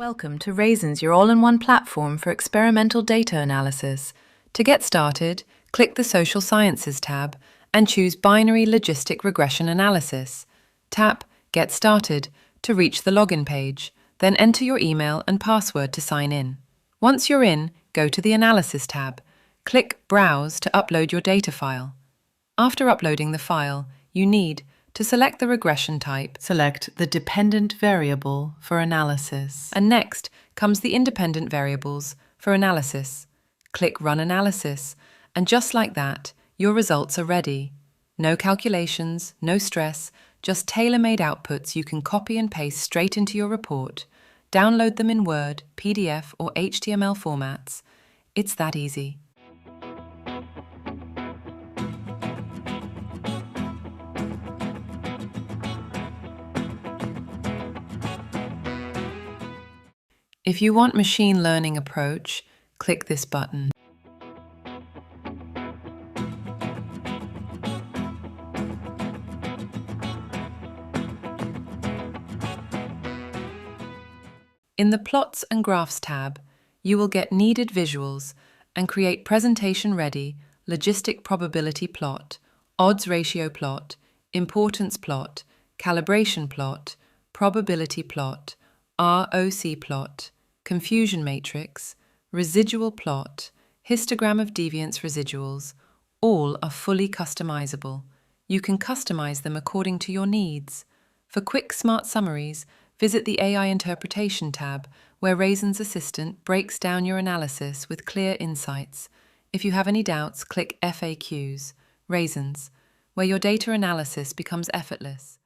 Welcome to Raisins, your all-in-one platform for experimental data analysis. To get started, click the Social Sciences tab and choose Binary Logistic Regression Analysis. Tap Get Started to reach the login page, then enter your email and password to sign in. Once you're in, go to the Analysis tab. Click Browse to upload your data file. After uploading the file, you need to select the regression type, select the dependent variable for analysis, and next comes the independent variables for analysis. Click Run Analysis, and just like that, your results are ready. No calculations, no stress, just tailor-made outputs you can copy and paste straight into your report. Download them in Word, PDF, or HTML formats. It's that easy. If you want machine learning approach, click this button. In the Plots and Graphs tab, you will get needed visuals and create presentation-ready logistic probability plot, odds ratio plot, importance plot, calibration plot, probability plot, ROC plot, confusion matrix, residual plot, histogram of deviance residuals. All are fully customizable. You can customize them according to your needs. For quick, smart summaries, visit the AI Interpretation tab, where Raisins Assistant breaks down your analysis with clear insights. If you have any doubts, click FAQs, Raisins, where your data analysis becomes effortless.